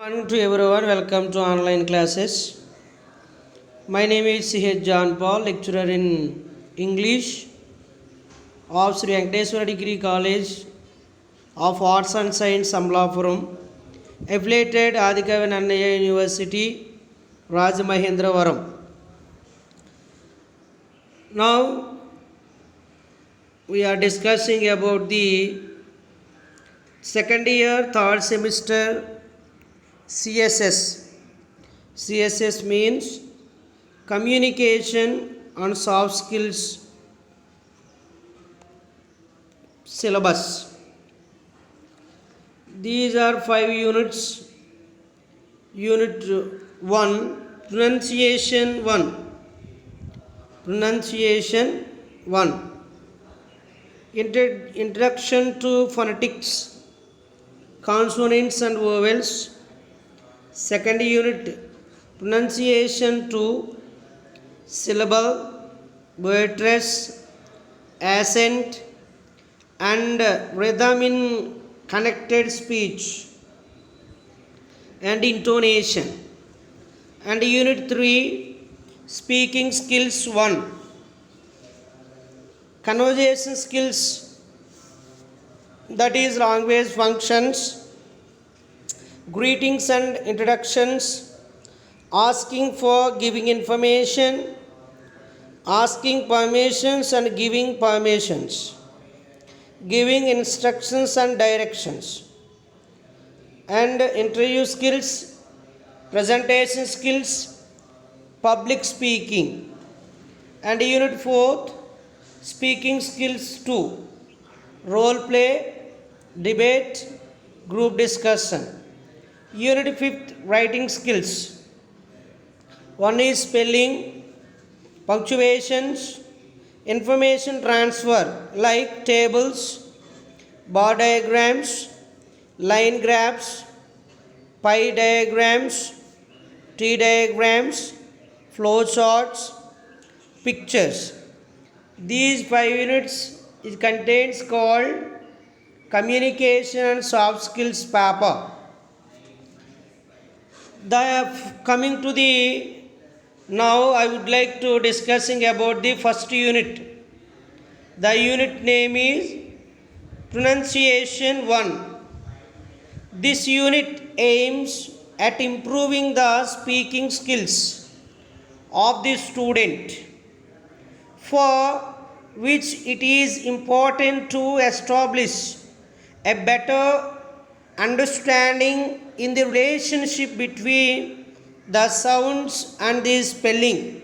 Morning to everyone, welcome to online classes. My name is C.H. John Paul, lecturer in English of Sri Venkateswara Degree College of Arts and Science, Amlapuram, affiliated Adhikavi Nannaya University, Rajamahendravaram. Now we are discussing about the second year, third semester CSS. CSS means communication and soft skills syllabus. These are 5 units. Unit 1, pronunciation 1. Pronunciation 1. Introduction to phonetics, consonants and vowels. Second unit, pronunciation 2, syllable, word stress, accent and rhythm in connected speech and intonation. And unit 3, speaking skills 1, conversation skills, that is language functions, greetings and introductions, asking for giving information, asking permissions and giving permissions, giving instructions and directions, and interview skills, presentation skills, public speaking. And unit 4, speaking skills 2, role play, debate, group discussion. Unit 5, writing skills. 1 is spelling, punctuations, information transfer like tables, bar diagrams, line graphs, pie diagrams, tree diagrams, flow charts, pictures. These 5 units it contains called communication and soft skills paper. Coming to the now I would like to discussing about the first unit. The unit name is pronunciation 1. This unit aims at improving the speaking skills of the student, for which it is important to establish a better understanding in the relationship between the sounds and the spelling.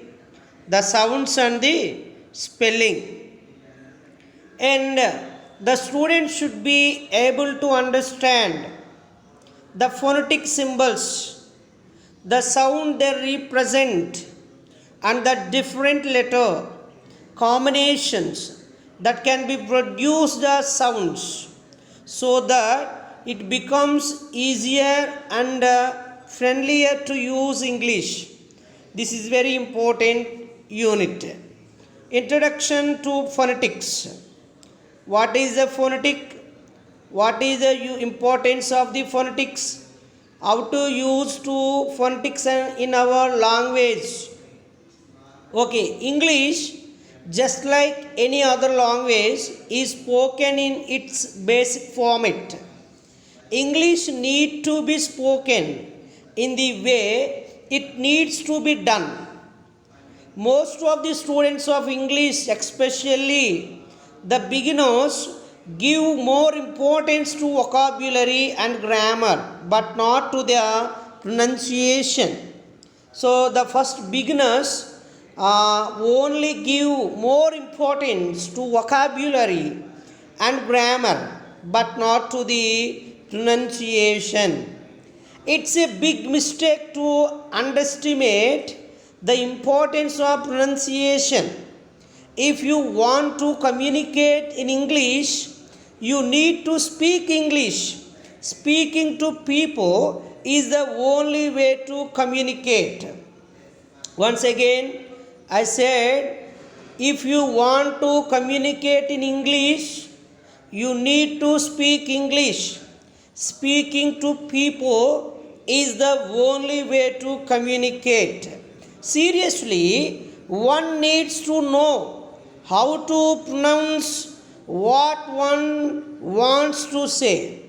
The sounds and the spelling. And the student should be able to understand the phonetic symbols, the sound they represent, and the different letter combinations that can be produced as sounds, so that it becomes easier and friendlier to use English. This is very important unit. Introduction to phonetics. What is the phonetic? What is the importance of the phonetics? How to use to phonetics in our language? Okay, English, just like any other language, is spoken in its basic format. English need to be spoken in the way it needs to be done. Most of the students of English, especially the beginners, give more importance to vocabulary and grammar, but not to their pronunciation. So the first beginners only give more importance to vocabulary and grammar, but not to the pronunciation. It's a big mistake to underestimate the importance of pronunciation. If you want to communicate in English, you need to speak English. Speaking to people is the only way to communicate. Once again, I said, if you want to communicate in English, you need to speak English. Speaking to people is the only way to communicate. Seriously, one needs to know how to pronounce what one wants to say.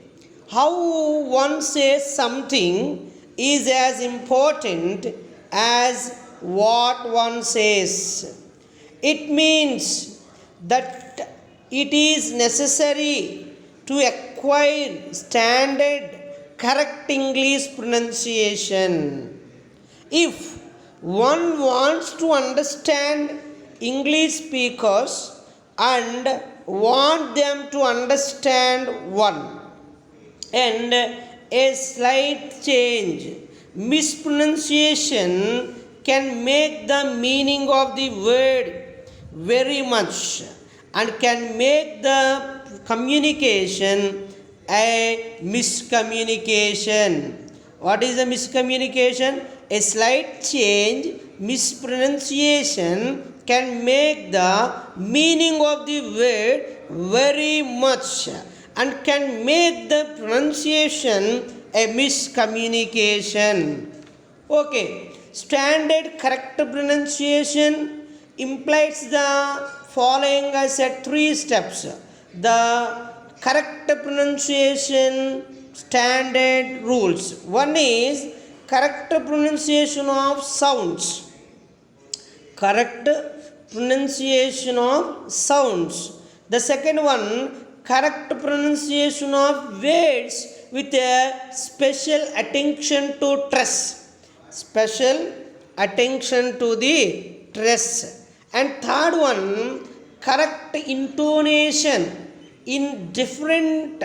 How one says something is as important as what one says. It means that it is necessary to acquire standard correct English pronunciation. If one wants to understand English speakers and want them to understand one, and a slight change, mispronunciation can make the meaning of the word very much and can make the communication a miscommunication. What is a miscommunication? A slight change, mispronunciation can make the meaning of the word very much and can make the pronunciation a miscommunication. Okay, standard correct pronunciation implies the following as three steps. The correct pronunciation standard rules. One is correct pronunciation of sounds. Correct pronunciation of sounds. The second one, correct pronunciation of words with a special attention to stress. Special attention to the stress. And third one, correct intonation in different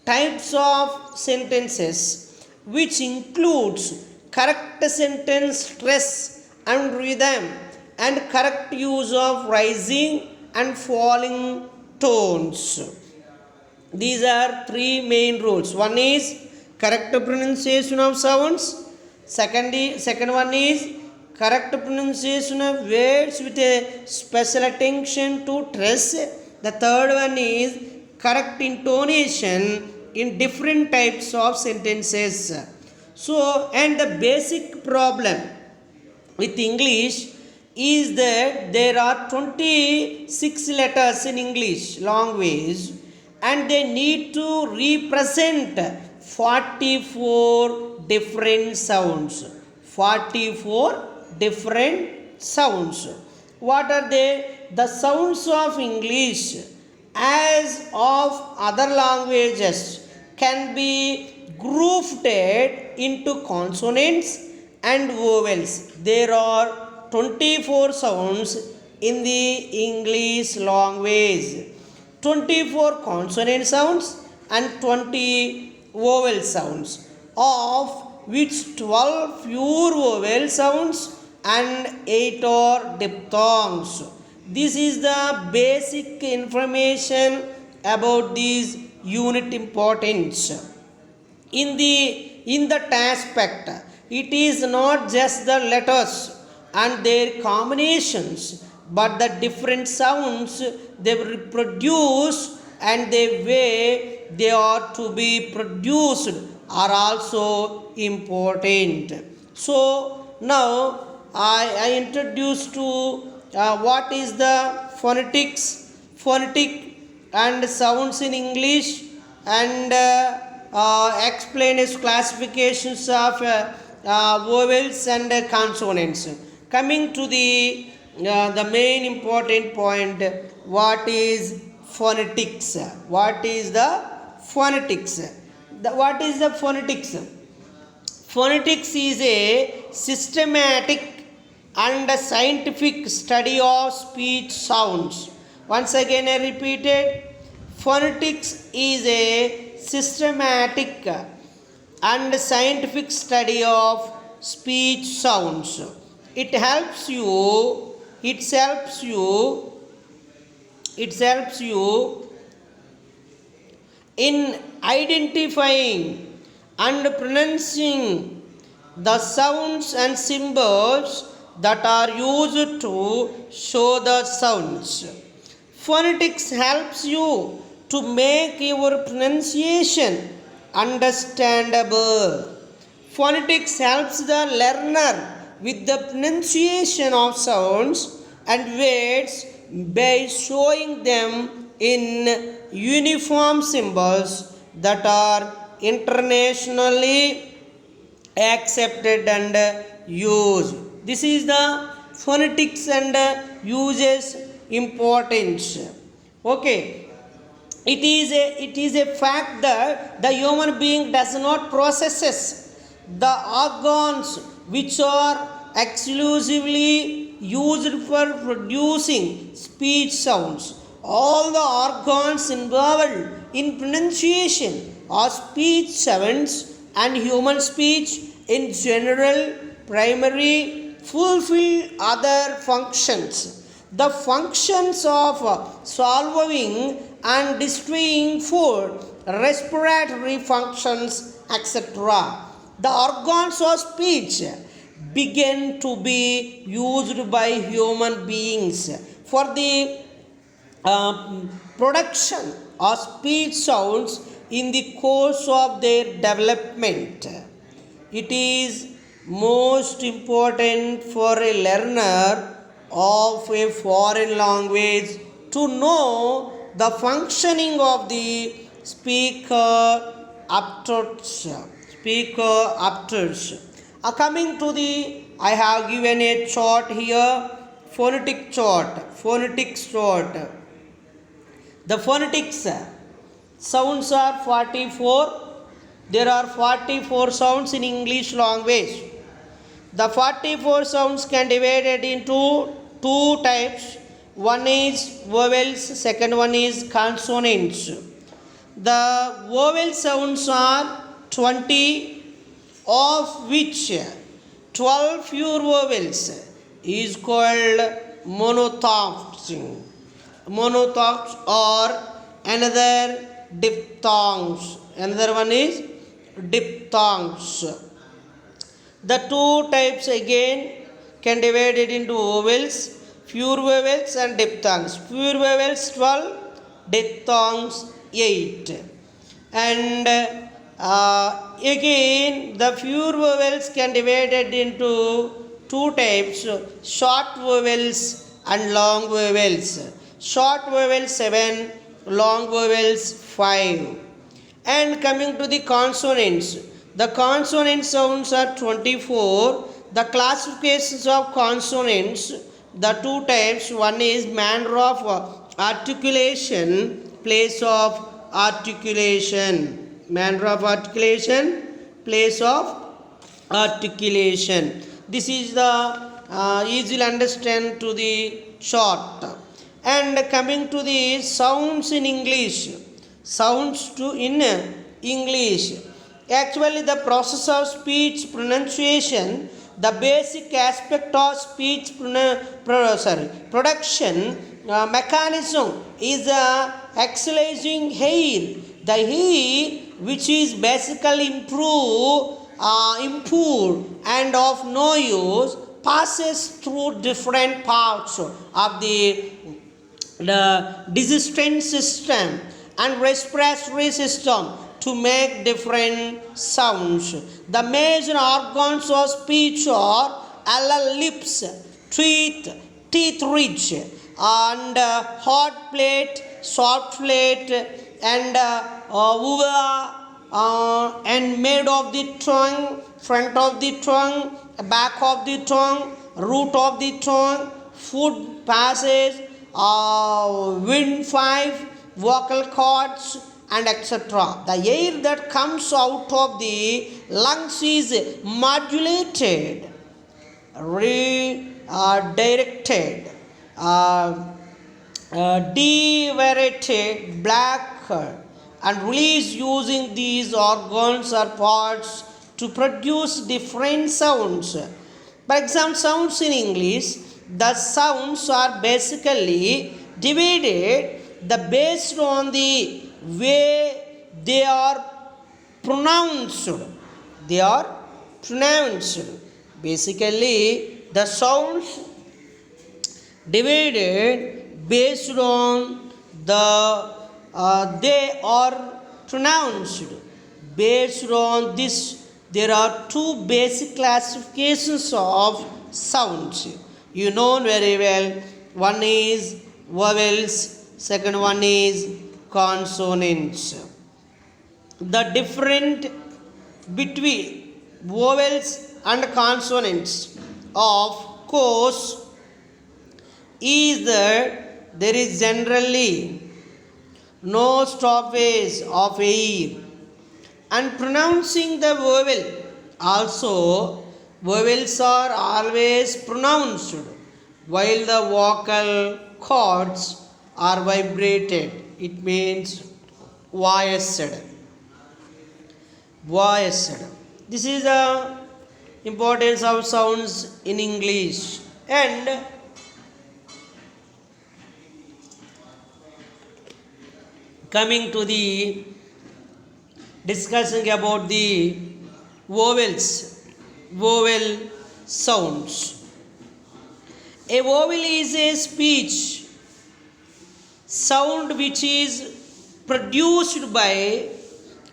types of sentences, which includes correct sentence stress and rhythm and correct use of rising and falling tones. These are three main rules. One is correct pronunciation of sounds. Second one is correct pronunciation of words with a special attention to stress. The third one is correct intonation in different types of sentences. So, and the basic problem with English is that there are 26 letters in English language and they need to represent 44 different sounds. 44 different sounds. What are they? The sounds of English as of other languages can be grouped into consonants and vowels. There are 24 sounds in the English language. 24 consonant sounds and 20 vowel sounds, of which 12 pure vowel sounds and 8 are diphthongs. This is the basic information about these unit importance. In that aspect, it is not just the letters and their combinations, but the different sounds they reproduce and the way they are to be produced are also important. So now I introduce to what is the phonetic and sounds in English, and explain its classifications of vowels and consonants. Coming to the main important point, what is phonetics? What is the phonetics? What is the phonetics? Phonetics is a systematic and scientific study of speech sounds. Once again, I repeated, phonetics is a systematic and scientific study of speech sounds. It helps you in identifying and pronouncing the sounds and symbols that are used to show the sounds. Phonetics helps you to make your pronunciation understandable. Phonetics helps the learner with the pronunciation of sounds and words by showing them in uniform symbols that are internationally accepted and used. This is the phonetics and uses importance. Okay, it is a fact that the human being does not processes the organs which are exclusively used for producing speech sounds. All the organs involved in pronunciation or speech sounds and human speech in general primary fulfill other functions. The functions of swallowing and destroying food, respiratory functions, etc. The organs of speech begin to be used by human beings for the production of speech sounds in the course of their development. It is most important for a learner of a foreign language to know the functioning of the speaker apparatus. Coming to the, I have given a chart here, phonetics chart. The phonetics sounds are 44. There are 44 sounds in English language. The 44 sounds can be divided into two types. One is vowels, second one is consonants. The vowel sounds are 20, of which 12 pure vowels is called monothongs. Monothongs or another diphthongs. Another one is diphthongs. The two types again can be divided into vowels, pure vowels and diphthongs. Pure vowels 12, diphthongs 8. And again the pure vowels can be divided into two types, short vowels and long vowels. Short vowels 7, long vowels 5. And coming to the consonants, the consonant sounds are 24. The classifications of consonants, the two types, one is manner of articulation, place of articulation. Manner of articulation, place of articulation. This is the easily understand to the short. And coming to the sounds in English, sounds to in English. Actually, the process of speech pronunciation, the basic aspect of speech production mechanism is exhalation air. The air which is basically impure and of no use passes through different parts of the digestive system and respiratory system to make different sounds. The major organs of speech are lips, teeth ridge, and hard plate, soft plate, and uvula, and made of the tongue, front of the tongue, back of the tongue, root of the tongue, food passage, windpipe, vocal cords, and etc. The air that comes out of the lungs is modulated, redirected, deviated, blackened, and released using these organs or parts to produce different sounds. For example, sounds in English, the sounds are basically divided based on the way they are pronounced. They are pronounced. Basically, the sounds divided based on the they are pronounced. Based on this, there are two basic classifications of sounds. You know very well. One is vowels, second one is consonants. The different between vowels and consonants, of course, is that there is generally no stoppage of air, and pronouncing the vowel also, vowels are always pronounced while the vocal cords are vibrated. It means voiced. This is the importance of sounds in English. And coming to the discussing about the vowel sounds. A vowel is a speech sound which is produced by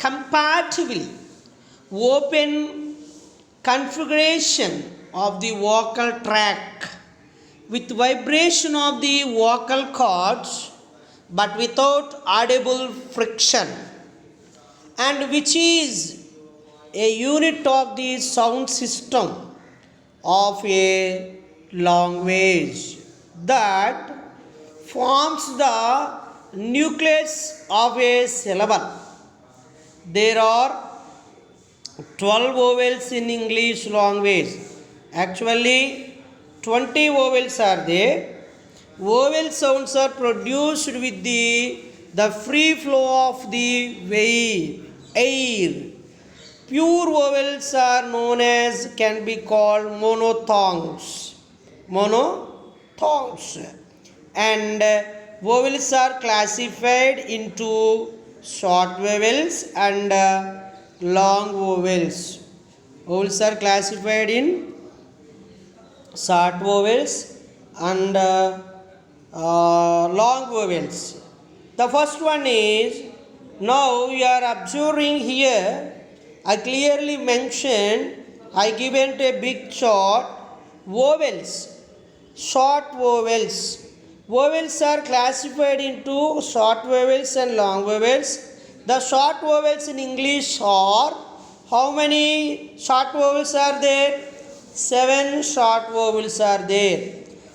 comparatively open configuration of the vocal tract with vibration of the vocal cords but without audible friction, and which is a unit of the sound system of a language that forms the nucleus of a syllable. There are 12 vowels in English language. Actually, 20 vowels are there. Vowel sounds are produced with the free flow of the air. Pure vowels are known as, can be called monophthongs. And vowels are classified into short vowels and long vowels. Vowels are classified in short vowels and long vowels. The first one is, now you are observing here, I clearly mentioned, I given a big chart, vowels, short vowels. Vowels are classified into short vowels and long vowels. The short vowels in English are, how many short vowels are there? 7 short vowels are there.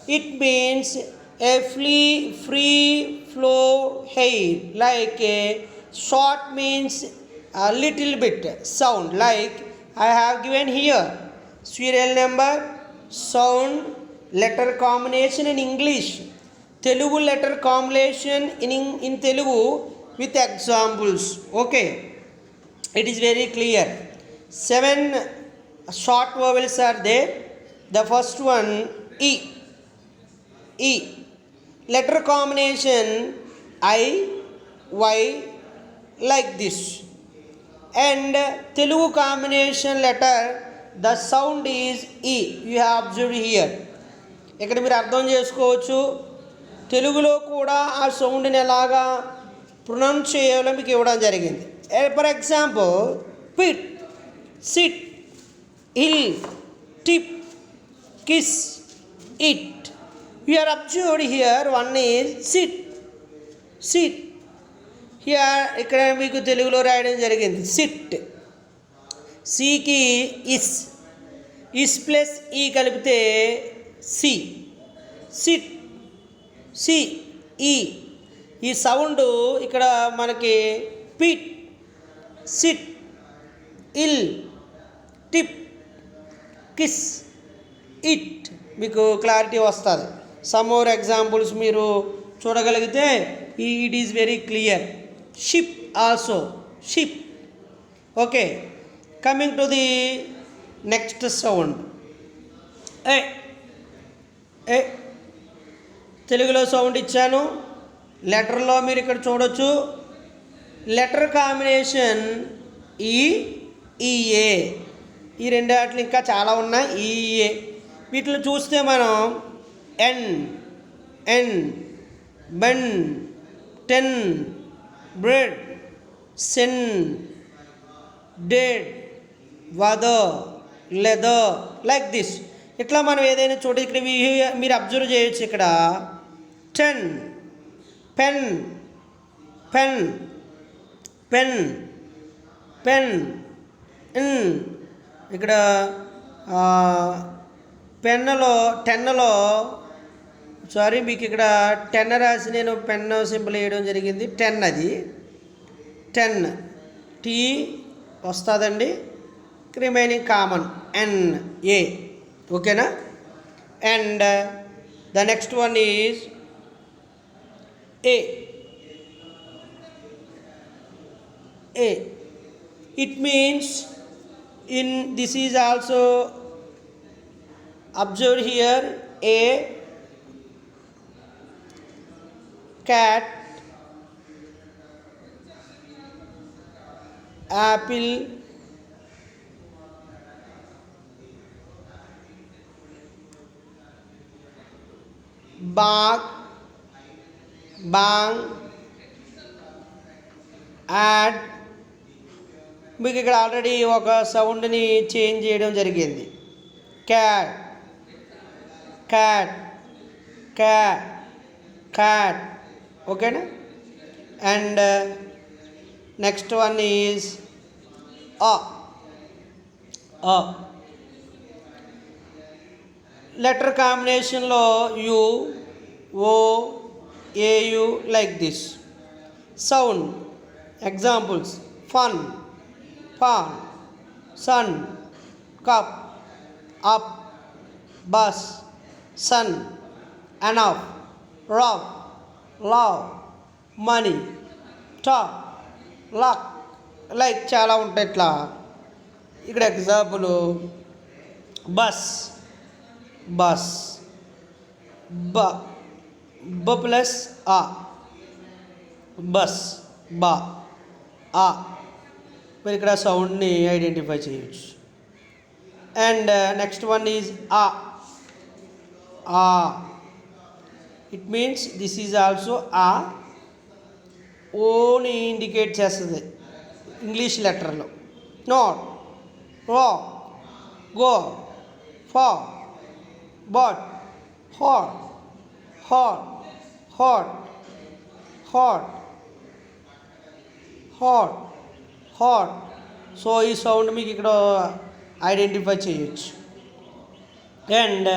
It means a free flow air, like a short means a little bit sound, like I have given here serial number, sound, letter combination in English, Telugu letter combination in Telugu with examples. Okay, it is very clear. 7 short vowels are there. The first one, E. Letter combination I, Y, like this. And Telugu combination letter, the sound is E. You have observed here. ఇక్కడ మీరు అర్థం చేసుకోవచ్చు, తెలుగులో కూడా ఆ సౌండ్ని ఎలాగా pronounce చేయాలో మీకు ఇవ్వడం జరిగింది. For example, pit, sit, ill, tip, kiss, it. You are observed here, one is sit. Here ఇక్కడ మీకు తెలుగులో రాయడం జరిగింది సిట్. సికి ఇస్ ప్లస్ ఈ కలిపితే సి, సిట్, సి, ఈ. ఈ సౌండ్ ఇక్కడ మనకి pit, sit, ill, tip, kiss, it, మీకు క్లారిటీ వస్తుంది. సమ్ మోర్ ఎగ్జాంపుల్స్ మీరు చూడగలిగితే it is very clear. Ship also, ship. Okay, coming to the next sound, A. తెలుగులో సౌండ్ ఇచ్చాను, లెటర్లో మీరు ఇక్కడ చూడొచ్చు. Letter combination E A. ఈ రెండు వాటిలో ఇంకా చాలా ఉన్నాయి. ఈఏ వీటిలో చూస్తే మనం ఎన్, బన్, టెన్, బ్రెడ్, సెన్, dead, weather, leather, like this. ఇట్లా మనం ఏదైనా చోట ఇక్కడ మీరు అబ్జర్వ్ చేయొచ్చు. ఇక్కడ 10, పెన్, పెన్, పెన్, పెన్, ఇక్కడ పెన్నులో 10లో సారీ మీకు ఇక్కడ 10 రాసి నేను పెన్ సింబల్ వేయడం జరిగింది. 10 అది 10 టీ వస్తుందండి. Remaining common NA. ఓకేనా? And the next one is A. It means this is also observed here. A cat, apple, bag, bang, add. మీకు ఇక్కడ ఆల్రెడీ ఒక సౌండ్ని చేంజ్ చేయడం జరిగింది. Cat, cat, cat, cat. ఓకేనా? And next one is letter కాంబినేషన్లో U, O, A U, like this. Sound examples: fun, pan, sun, cup, up, bus, sun, enough, rough, love, money, top, luck, like చాలా ఉంటాయి. ఇట్లా ఇక్కడ example bus, bus, బ plus ఆ, bus, బా, ఆ. మీరు ఇక్కడ సౌండ్ని ఐడెంటిఫై చేయొచ్చు. అండ్ నెక్స్ట్ వన్ ఈజ్ ఆ. It means this is also ఆ. ఓని ఇండికేట్ చేస్తుంది ఇంగ్లీష్ లెటర్లో. Not, raw, go, far, but, hot, hot, hot, hot, hot, hot. So ఈ సౌండ్ మీకు ఇక్కడ ఐడెంటిఫై చేయొచ్చు. And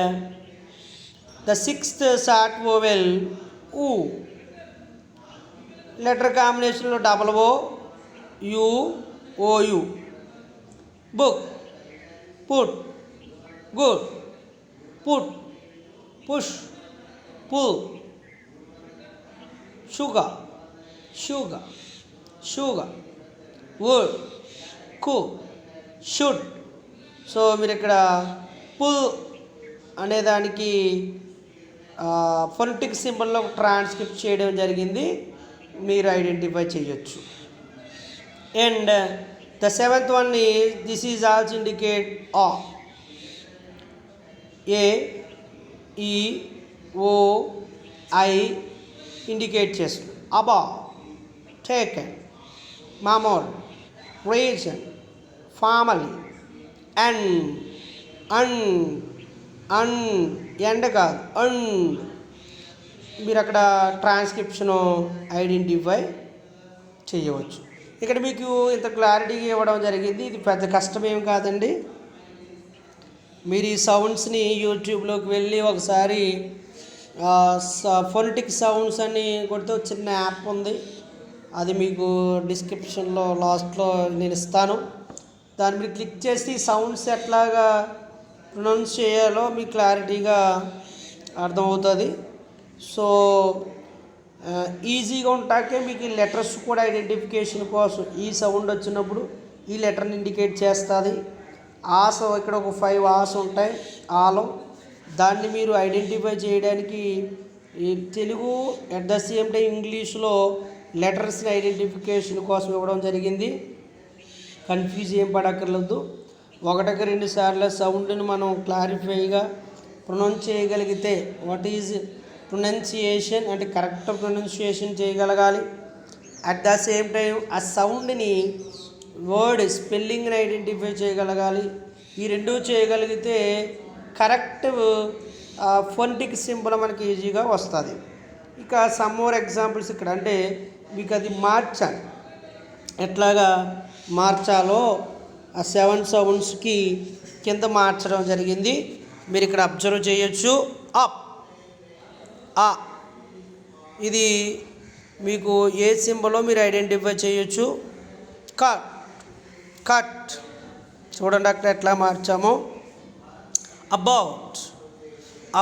the sixth short vowel ఊ. లెటర్ కాంబినేషన్లో double O, U, OU. Book, put, good, put, push, pull. Sugar, sugar, sugar. Wood, cook, should. So మీరు ఇక్కడ pull అనేదానికి phonetic సింబల్లో transcript చేయడం జరిగింది. మీరు ఐడెంటిఫై చేయొచ్చు. And the seventh one is this is also indicate ఆ. ఏ, ఈ, ఓ, ఐ ఇండికేట్ చేస్తుంది. అబా, టేకెన్, మామూల్, రీజన్, ఫ్యామిలీ. ఎండ్ కాదు, మీరు అక్కడ ట్రాన్స్క్రిప్షను ఐడెంటిఫై చేయవచ్చు. ఇక్కడ మీకు ఇంత క్లారిటీగా ఇవ్వడం జరిగింది. ఇది పెద్ద కష్టమేం కాదండి. మీరు ఈ సౌండ్స్ని యూట్యూబ్లోకి వెళ్ళి ఒకసారి ఫొనెటిక్ సౌండ్స్ అని కొడితే చిన్న యాప్ ఉంది. అది మీకు డిస్క్రిప్షన్లో లాస్ట్లో నేను ఇస్తాను. దాన్ని మీరు క్లిక్ చేసి సౌండ్స్ ఎట్లాగా ప్రొనౌన్స్ చేయాలో మీకు క్లారిటీగా అర్థమవుతుంది. సో ఈజీగా ఉంటాకే మీకు ఈ లెటర్స్ కూడా ఐడెంటిఫికేషన్ కోసం ఈ సౌండ్ వచ్చినప్పుడు ఈ లెటర్ని ఇండికేట్ చేస్తుంది. ఆస ఇక్కడ ఒక 5 ఆస్ ఉంటాయి ఆలో. దాన్ని మీరు ఐడెంటిఫై చేయడానికి ఈ Telugu at the same time ఇంగ్లీష్లో లెటర్స్ని ఐడెంటిఫికేషన్ కోసం ఇవ్వడం జరిగింది. కన్ఫ్యూజ్ ఏం పడక్కర్లేదు. 1-2 సార్లు సౌండ్ని మనం క్లారిఫైగా ప్రొనౌన్స్ చేయగలిగితే వాట్ ఈజ్ ప్రొనౌన్సియేషన్ అంటే కరెక్ట్ ప్రొనౌన్సియేషన్ చేయగలగాలి. అట్ ద సేమ్ టైం ఆ సౌండ్ని వర్డ్ స్పెల్లింగ్ని ఐడెంటిఫై చేయగలగాలి. ఈ రెండు చేయగలిగితే కరెక్ట్ ఫోనెటిక్ సింబల్ మనకి ఈజీగా వస్తుంది. ఇక సమ్ మోర్ ఎగ్జాంపుల్స్ ఇక్కడ, అంటే మీకు అది మార్చాలి, ఎట్లాగా మార్చాలో ఆ 7 సౌండ్స్కి కింద మార్చడం జరిగింది. మీరు ఇక్కడ అబ్జర్వ్ చేయొచ్చు. అప్, ఆ, ఇది మీకు ఏ సింబలో మీరు ఐడెంటిఫై చేయొచ్చు. కట్, కట్, చూడండి అక్కడ ఎట్లా మార్చామో. అబౌట్,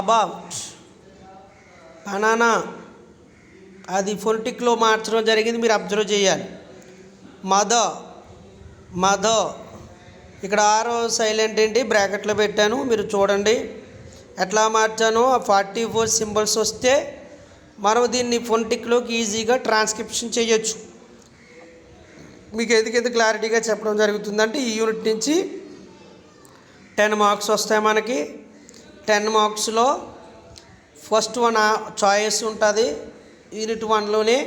అబౌట్, బనానా, అది ఫోనెటిక్లో మార్చడం జరిగింది, మీరు అబ్జర్వ్ చేయాలి. మదర్, మదర్, ఇక్కడ ఆరో సైలెంట్ ఏంటి బ్రాకెట్లో పెట్టాను, మీరు చూడండి ఎట్లా మార్చాను. ఆ 44 సింబల్స్ వస్తే మనం దీన్ని ఫోనెటిక్లోకి ఈజీగా ట్రాన్స్క్రిప్షన్ చేయొచ్చు. మీకు ఎందుకు క్లారిటీగా చెప్పడం జరుగుతుందంటే ఈ యూనిట్ నుంచి 10 మార్క్స్ వస్తాయి మనకి. 10 మార్క్స్లో ఫస్ట్ 1 చాయిస్ ఉంటుంది. యూనిట్ 1లోనే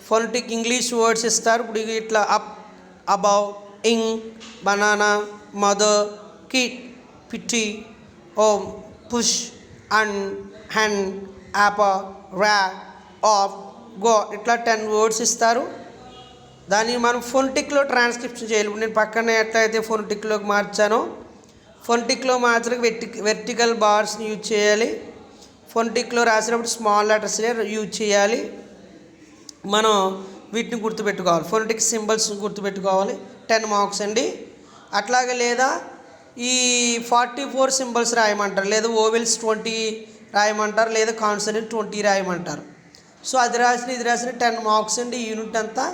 ఫోనెటిక్ ఇంగ్లీష్ వర్డ్స్ ఇస్తారు. ఇప్పుడు ఇట్లా అప్, అబౌట్, ఇంగ్, బనానా, మదర్, కిట్, పిట్టి, ఓమ్, push, and, hand, apple, rack, off, go, ఇట్లా 10 వర్డ్స్ ఇస్తారు. దాన్ని మనం ఫోనెటిక్లో ట్రాన్స్క్రిప్షన్ చేయాలి. నేను పక్కనే ఎట్లయితే ఫోనెటిక్లోకి మార్చానో ఫోనెటిక్లో మార్చడానికి వెర్టికల్ బార్స్ని యూజ్ చేయాలి. ఫోనెటిక్లో రాసినప్పుడు స్మాల్ లెటర్స్నే యూజ్ చేయాలి. మనం వీటిని గుర్తుపెట్టుకోవాలి, ఫోనెటిక్ సింబల్స్ గుర్తుపెట్టుకోవాలి. 10 మార్క్స్ అండి. అట్లాగే లేదా ఈ 44 సింబల్స్ రాయమంటారు, లేదా ఓవెల్స్ 20 రాయమంటారు, లేదా కాన్సనెంట్ 20 రాయమంటారు. సో అది రాసిన ఇది రాసిన 10 మార్క్స్ అండి. ఈ యూనిట్ అంతా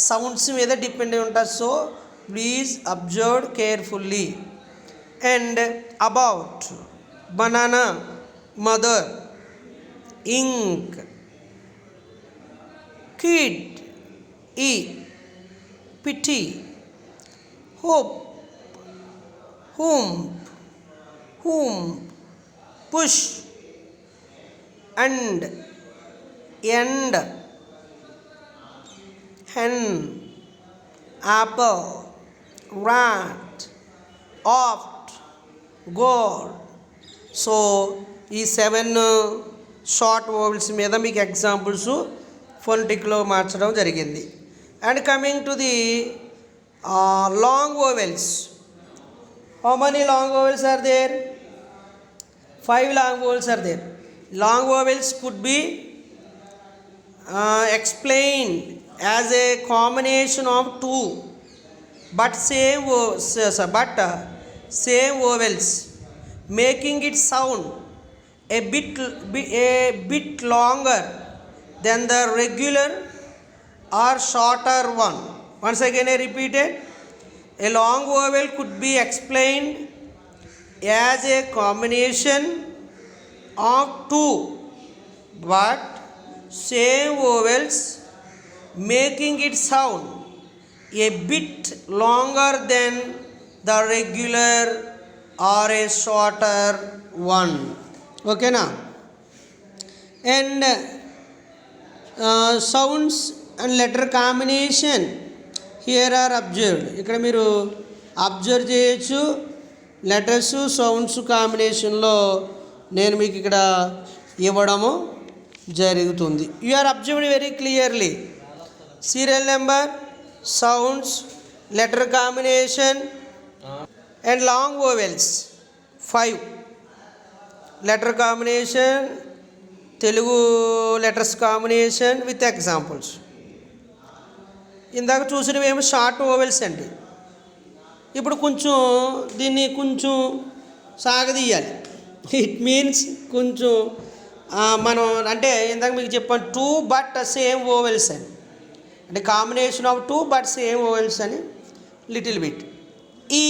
సౌండ్స్ మీద డిపెండ్ అయి ఉంటుంది. So please observe carefully. And about, banana, mother, ink, kid, ఈ, pity, hope, whom, push, and, end, hen, apple, rat, oft, gold. So ఈ 7 షార్ట్ వోవెల్స్ మీద మీకు ఎగ్జాంపుల్స్ ఫోనెటిక్లో మార్చడం జరిగింది. And coming to the long vowels. How many long vowels are there? 5 long vowels are there. Long vowels could be explained as a combination of 2 but same vowels, making it sound a bit longer than the regular or shorter one. Once again I repeated, a long vowel could be explained as a combination of 2 but same vowels, making it sound a bit longer than the regular or a shorter one. Okay na? And sounds and letter combination here are observed. ఇక్కడ మీరు observe చేయొచ్చు. Letters sounds కాంబినేషన్లో నేను మీకు ఇక్కడ ఇవ్వడము జరుగుతుంది. You are observed very clearly. Serial number, sounds, letter combination and long vowels 5. Letter combination, Telugu letters combination with examples. ఇందాక చూసినవేమో షార్ట్ ఓవెల్స్ అండి. ఇప్పుడు కొంచెం దీన్ని కొంచెం సాగదీయాలి. ఇట్ మీన్స్ కొంచెం మనం అంటే ఇందాక మీకు చెప్పాను 2 but సేమ్ ఓవెల్స్ అని, అంటే combination of 2 but same vowels అని. Little bit. E,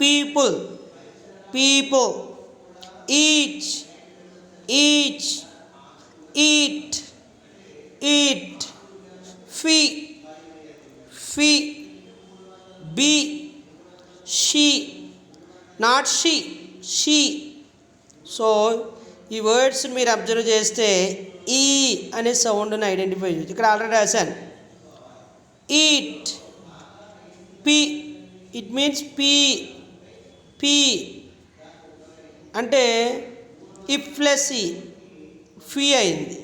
people, people, each, each, eat, eat, fee, fee, bee, she, not she, she. So ఈ వర్డ్స్ మీరు అబ్జర్వ్ చేస్తే ఈ అనే సౌండ్ని ఐడెంటిఫై చేయొచ్చు. ఇక్కడ ఆల్రెడీ రాశాను eat, p, it means p అంటే if plus ఈ ఫీ అయింది.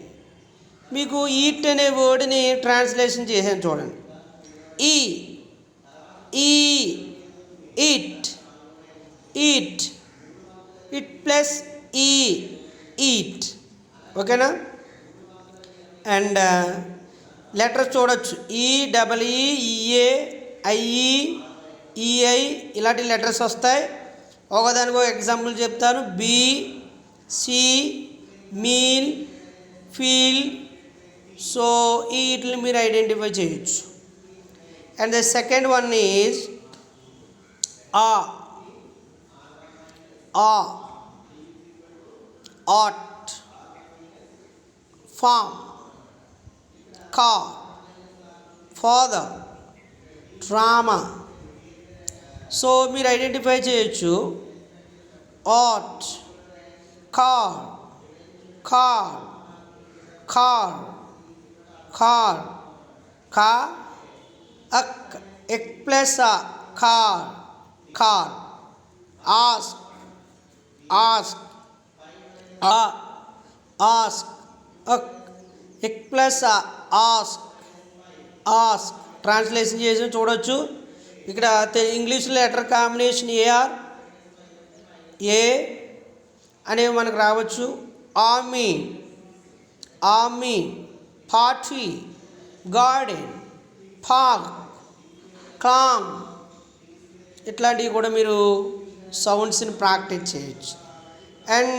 మీకు ఈట్ అనే వర్డ్ని ట్రాన్స్లేషన్ చేశాను చూడండి. E E eat eat it plus E eat. ఓకేనా? అండ్ లెటర్స్ చూడొచ్చు. ఈడబ్ల్యూఈఏ ఐఈ ఈఐ ఇలాంటి లెటర్స్ వస్తాయి. ఒకదానికి ఒక ఎగ్జాంపుల్ చెప్తాను. Bee sea meal feel. So వీటిని మీరు ఐడెంటిఫై చేయొచ్చు. And the second one is ఆ art farm car, father, drama. So మీరు ఐడెంటిఫై చేయొచ్చు. Art, car, car, car, car, కా అక్ ఎక్ ప్లస్ ఆ కార్, కార్. ఆస్క్, ఆస్క్, ఆ ఆస్క్, అక్ ఎక్ ప్లస్ ఆ ఆస్క్, ఆస్క్. ట్రాన్స్లేషన్ చేసి చూడొచ్చు. ఇక్కడ English letter combination AR A అనేవి మనకు రావచ్చు. Army, army, party, garden, park, calm. ఇట్లాంటివి కూడా మీరు సౌండ్స్ని ప్రాక్టీస్ చేయొచ్చు. And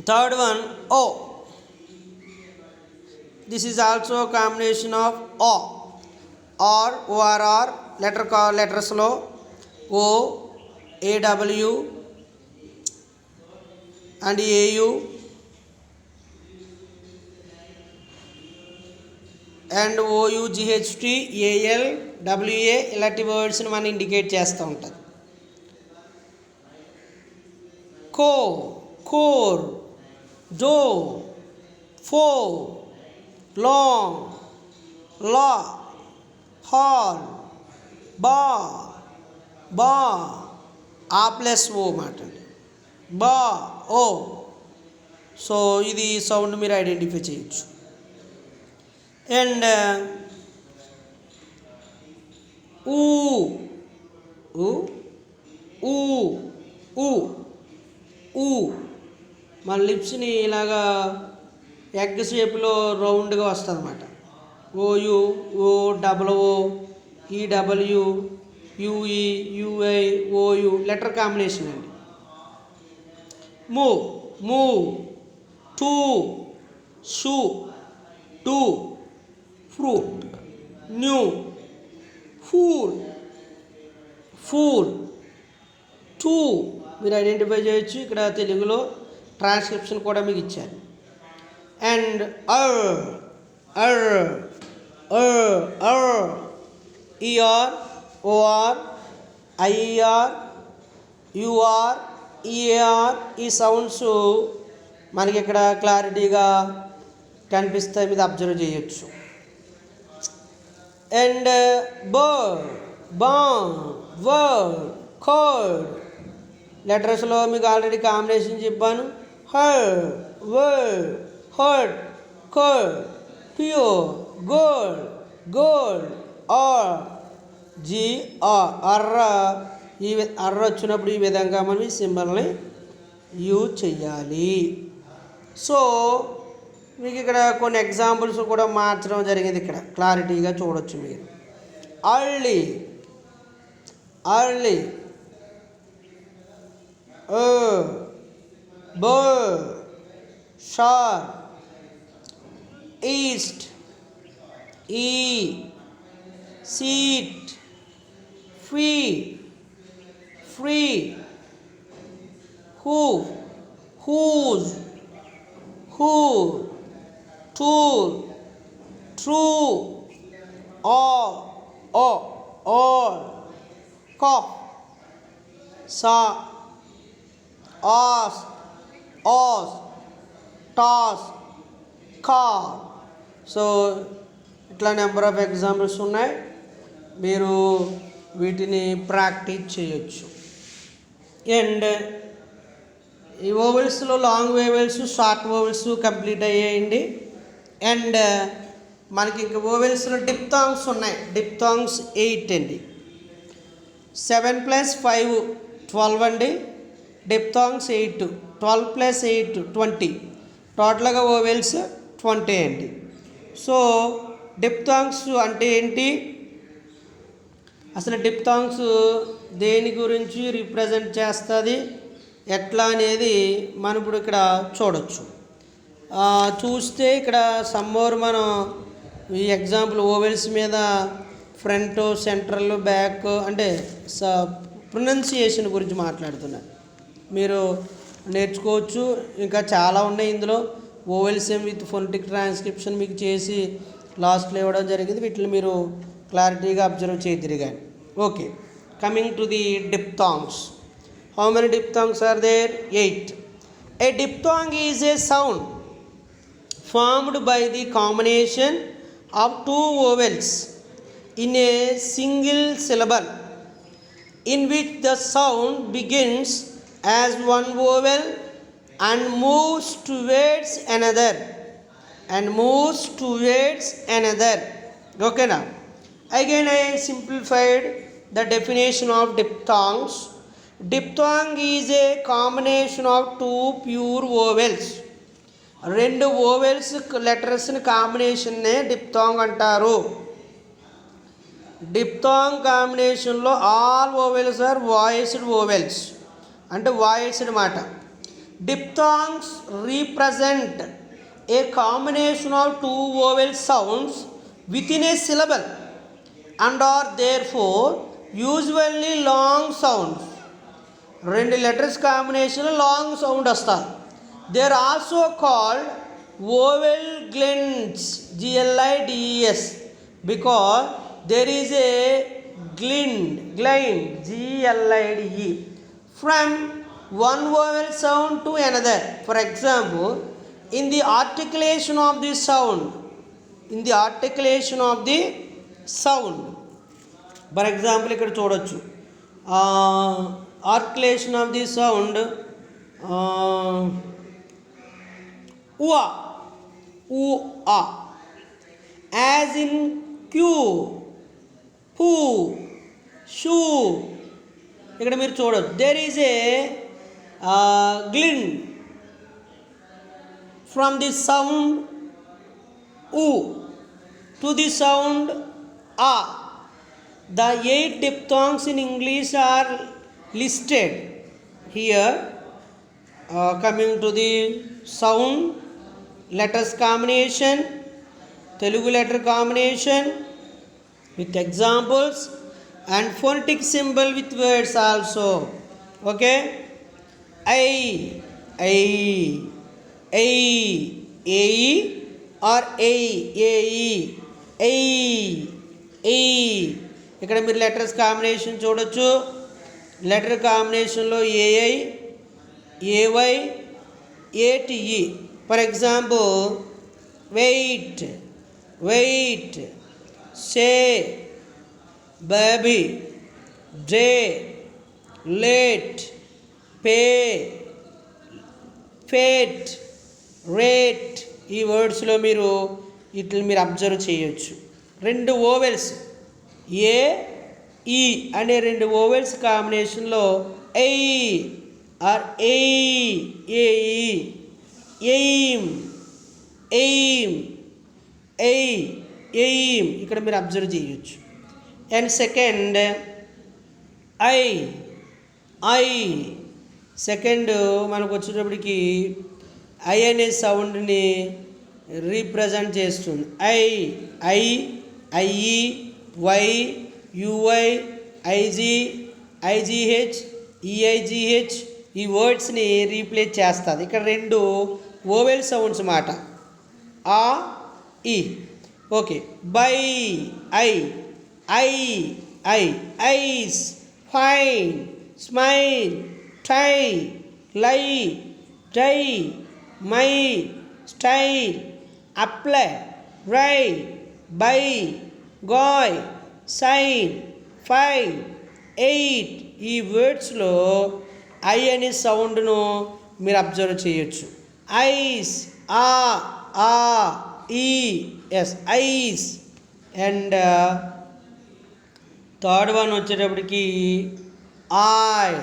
third one O. This is also a combination of O, or ORR letters లో O, AW and AU and OUGHT, AL, WA ఇలాంటి వర్డ్స్ని మనం ఇండికేట్ చేస్తూ ఉంటుంది. కో, కోర్, డో, ఫో, long, law, hall, bar, bar, ఆ plus ఓ మాట అండి. బా ఓ. సో ఇది సౌండ్ మీరు ఐడెంటిఫై చేయొచ్చు. అండ్ ఊ ఊ ఊ ఊ మన లిప్స్ని ఇలాగా ఎగ్ షేప్లో రౌండ్గా వస్తుంది అన్నమాట. O U, O, double O, E W, U E, U I, O U letter combination అండి. Move, move, two, shoe, two, fruit, new, fool, fool, two మీరు ఐడెంటిఫై చేయొచ్చు. ఇక్కడ తెలుగులో ట్రాన్స్క్రిప్షన్ కూడా మీకు ఇచ్చారు. And E R, O R, I E R, U R, E A R ఈ సౌండ్స్ మనకి ఇక్కడ క్లారిటీగా కనిపిస్తాయి, మీద అబ్జర్వ్ చేయొచ్చు. And bird, bond, word, curd లెటర్స్లో మీకు ఆల్రెడీ కాంబినేషన్ చెప్పాను. Heard, word, heard, curd, pure, gold, gold, R, G R. అర్ర వచ్చినప్పుడు ఈ విధంగా మనం ఈ సింబల్ని యూజ్ చెయ్యాలి. సో మీకు ఇక్కడ కొన్ని ఎగ్జాంపుల్స్ కూడా మార్చడం జరిగింది. ఇక్కడ క్లారిటీగా చూడొచ్చు మీరు. Early, early, bird, sharp, east, E, seat, free, free, who, whose, who, tool, true, all, cough, saw, ask, toss, car. So ఇట్లా నెంబర్ ఆఫ్ ఎగ్జాంపుల్స్ ఉన్నాయి, మీరు వీటిని ప్రాక్టీస్ చేయొచ్చు. అండ్ ఈ ఓవెల్స్లో long vowels, short vowels complete అయ్యాయండి. And మనకి ఇంక ఓవెల్స్లో డిప్థాంగ్స్ ఉన్నాయి. డిప్థాంగ్స్ 8 అండి. 7 + 5 12 అండి. డిప్థాంగ్స్ 8, 12 + 8 20, టోటల్గా ఓవెల్స్ 20 అండి. సో డిప్థాంగ్స్ అంటే ఏంటి, అసలు డిప్థాంగ్స్ దేని గురించి రిప్రజెంట్ చేస్తుంది, ఎట్లా అనేది మనం ఇప్పుడు ఇక్కడ చూడొచ్చు. చూస్తే ఇక్కడ సమ్మోర్ మనం ఈ ఎగ్జాంపుల్ ఓవెల్స్ మీద ఫ్రంట్, సెంట్రల్, బ్యాక్ అంటే ప్రొనౌన్సియేషన్ గురించి మాట్లాడుతున్నాను. మీరు నేర్చుకోవచ్చు. ఇంకా చాలా ఉన్నాయి ఇందులో. ఓవెల్స్ విత్ ఫొనెటిక్ ట్రాన్స్క్రిప్షన్ మీకు చేసి లాస్ట్లో ఇవ్వడం జరిగింది. వీటిని మీరు క్లారిటీగా అబ్జర్వ్ చేద్దరు కానీ. Okay, coming to the diphthongs. How many diphthongs are there? 8. A diphthong is a sound formed by the combination of two vowels in a single syllable, in which the sound begins as one vowel and moves towards another Okay now, again I simplified the definition of diphthongs. Diphthong is a combination of two pure vowels. రెండు vowels లెటర్స్ని కాంబినేషన్నే diphthong అంటారు. Diphthong కాంబినేషన్లో all vowels are voiced vowels, అంటే voiced మాట. Diphthongs represent a combination of two vowel sounds within a syllable and are there four usually long sounds. రెండు letters కాంబినేషన్లో long sound వస్తారు. They are also called vowel glints, GLIDES, because there is a glint, GLIDE, from one vowel sound to another. For example, in the articulation of the sound, for example, ఇక్కడ చూడొచ్చు. Articulation of the sound, ua, ua, as in q, pu, shu. ఇక్కడ మీరు చూడొచ్చు, there is a glint from the sound u to the sound a. The 8 diphthongs in English are listed here. Coming to the sound letters combination, Telugu letter combination with examples and phonetic symbol with words also. Okay, I, or ఇక్కడ మీరు letters combination చూడొచ్చు. Letter కాంబినేషన్లో AI, ఏవై, ATE. For example, wait, say, baby, day, late, pay, fate, rate. ఈ వర్డ్స్లో మీరు వీటిని మీరు observe చేయొచ్చు. రెండు ఓవెల్స్ ఏ, ఈ అనే రెండు ఓవెల్స్ కాంబినేషన్లో ఐ ఆర్ ఎయిమ్ ఇక్కడ మీరు అబ్జర్వ్ చేయొచ్చు. అండ్ సెకండ్ ఐ సెకండ్ మనకు వచ్చేటప్పటికి ఐ అనే సౌండ్ని రీప్రజెంట్ చేస్తుంది. ఐఈ, వై, యువై, ఐజీహెచ్, ఈఐజీహెచ్ ఈ వర్డ్స్ని రీప్లేస్ చేస్తుంది. ఇక్కడ రెండు ఓవెల్ సౌండ్స్ మాట, ఆ, ఈ. Okay, by, ice, fine, smile, tie, lie, die, my, style, apply, rye, buy, guy, sign, 5, 8 ఈ వర్డ్స్లో ఐ అనే సౌండ్ను మీరు అబ్జర్వ్ చేయొచ్చు. ఐస్, ఆ, ఈ, ఎస్ ఐస్. అండ్ థర్డ్ వన్ వచ్చేటప్పటికి ఐ.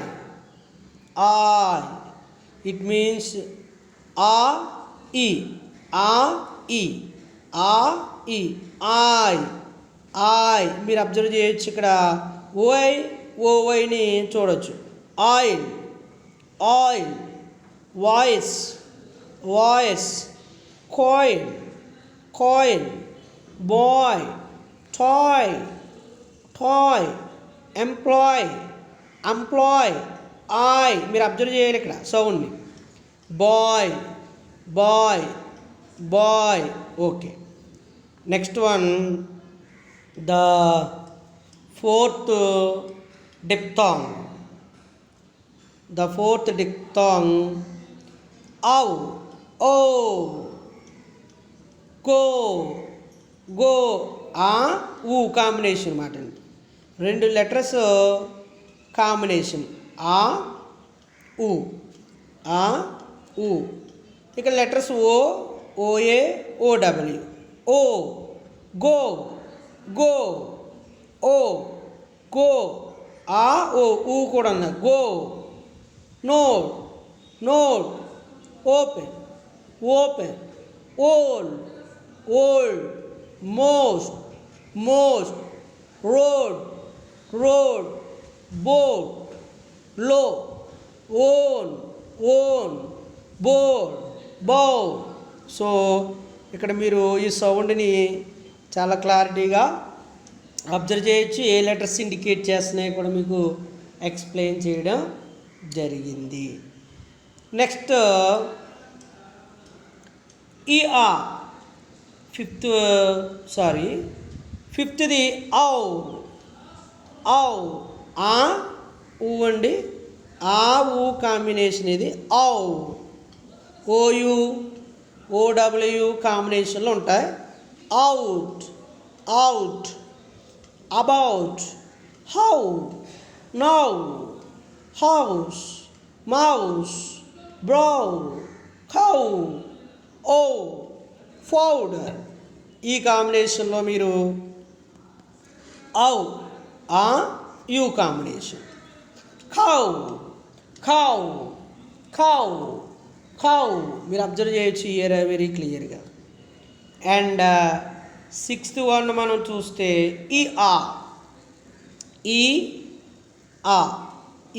ఇట్ మీన్స్ ఆ ఈ, ఐ మీరు అబ్జర్వ్ చేయొచ్చు. ఇక్కడ ఓవైని చూడొచ్చు. Oil, voice, coin, boy, toy, employ, ఐ మీరు అబ్జర్వ్ చేయాలి ఇక్కడ సౌండ్ని. Boy. Okay. Next one, the fourth diphthong. Ow, go, ఊ కాంబినేషన్ అన్నమాట. 2 లెటర్స్ కాంబినేషన్ ఊ. ఇక్కడ లెటర్స్ ఓఏ, ఓడబ్ల్యూ. గో, ఊ కూడా ఉంది. Go. Note, open, old, most, road, boat, లో, ఓన్, బౌల్. సో ఇక్కడ మీరు ఈ సౌండ్ని చాలా క్లారిటీగా అబ్జర్వ్ చేయొచ్చు. ఏ లెటర్స్ ఇండికేట్ చేస్తున్నాయో కూడా మీకు ఎక్స్ప్లెయిన్ చేయడం జరిగింది. నెక్స్ట్ ఫిఫ్త్ది ఊ అండి. ఊ కాంబినేషన్ ఇది ఓయు, ఓడబ్ల్యూ కాంబినేషన్లో ఉంటాయి. Out, about, how, now, house, mouse, brow, cow, powder. ఈ కాంబినేషన్లో మీరు యూ కాంబినేషన్. కౌ మీరు అబ్జర్వ్ చేయొచ్చు వెరీ క్లియర్గా. అండ్ సిక్స్త్ వన్ మనం చూస్తే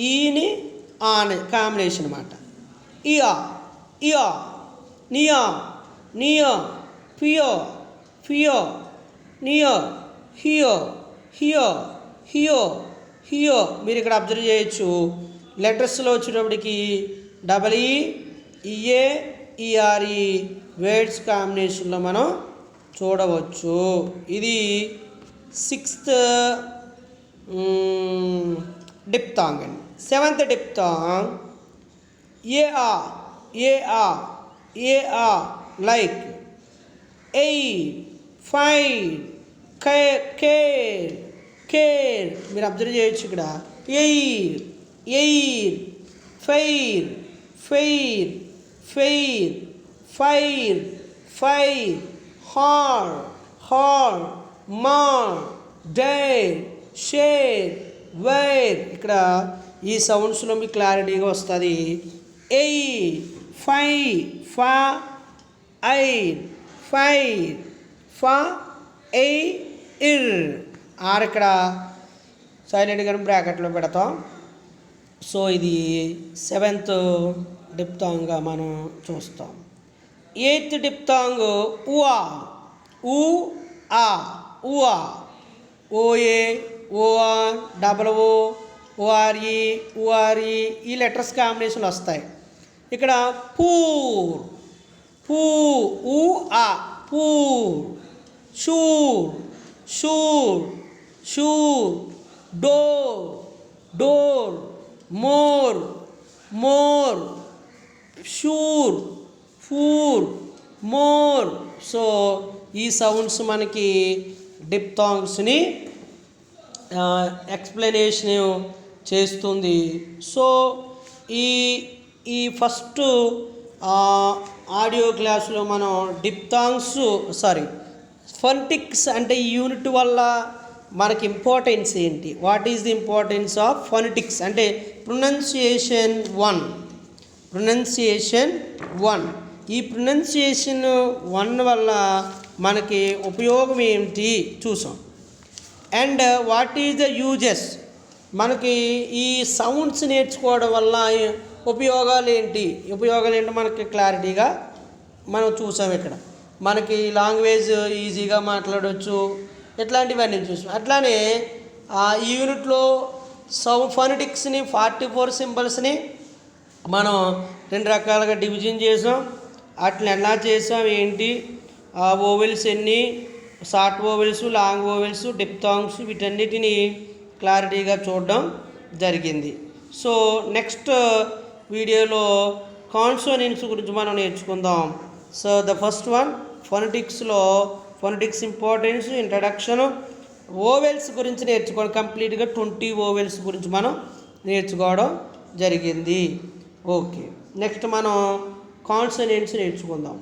ఈని ఆన్ కాంబినేషన్ అన్నమాట. నియో, పియో, హియో మీరు ఇక్కడ అబ్జర్వ్ చేయొచ్చు. లెటర్స్లో వచ్చేటప్పటికి ఈఏఈఆర్ఈ వర్డ్స్ కాంబినేషన్లో మనం చూడవచ్చు. ఇది 6th డిప్థాంగ్ అండి. 7th diphthong A R like, fine, care మీరు అబ్జర్వ్ చేయొచ్చు ఇక్కడ. ఎయిర్, ఫెయిర్, ఫైర్, హార్, మార్, డైర్, షేర్, వైర్. ఇక్కడ ఈ సౌండ్స్లో మీకు క్లారిటీగా వస్తుంది. ఆర్ ఇక్కడ సైలెంట్గా బ్రాకెట్లో పెడతాం. సో ఇది 7th డిప్థాంగ్గా మనం చూస్తాం. 8th డిప్థాంగ్ ఓఏ, ఓఆర్, ఓఆర్ఈ ఈ లెటర్స్ కాంబినేషన్లు వస్తాయి. ఇక్కడ poor, sure, door, more, sure, more. So ఈ సౌండ్స్ మనకి డిప్థాంగ్స్ని ఎక్స్ప్లెనేషన్ చేస్తుంది. సో ఈ ఈ ఫస్ట్ ఆడియో క్లాస్లో మనం ఫొనెటిక్స్ అంటే ఈ యూనిట్ వల్ల మనకి ఇంపార్టెన్స్ ఏంటి, what is the importance of phonetics అంటే ప్రొనౌన్సియేషన్ 1 ఈ ప్రొనౌన్సియేషన్ 1 వల్ల మనకి ఉపయోగం ఏంటి చూసాం. And what is the uses, మనకి ఈ సౌండ్స్ నేర్చుకోవడం వల్ల ఉపయోగాలు ఏంటి మనకి క్లారిటీగా మనం చూసాం. ఇక్కడ మనకి లాంగ్వేజ్ ఈజీగా మాట్లాడవచ్చు, ఇట్లాంటివన్నీ చూసాం. అట్లానే ఈ యూనిట్లో ఫొనెటిక్స్ని 44 సింబల్స్ని మనం 2 రకాలుగా డివిజన్ చేసాం. అట్లా ఎలా చేసాం ఏంటి, ఓవెల్స్ ఎన్ని, షార్ట్ ఓవెల్స్, లాంగ్ ఓవెల్స్, డిప్థాంగ్స్, వీటన్నిటిని క్లారిటీగా చూడడం జరిగింది. సో నెక్స్ట్ వీడియోలో కాన్సోనెంట్స్ గురించి మనం నేర్చుకుందాం. సో ద ఫస్ట్ వన్ ఫొనెటిక్స్లో ఫొనెటిక్స్ ఇంపార్టెన్స్, ఇంట్రడక్షన్, ఓవెల్స్ గురించి నేర్చుకోవడం, కంప్లీట్గా 20 ఓవెల్స్ గురించి మనం నేర్చుకోవడం జరిగింది. ఓకే, నెక్స్ట్ మనం కాన్సోనెంట్స్ నేర్చుకుందాం.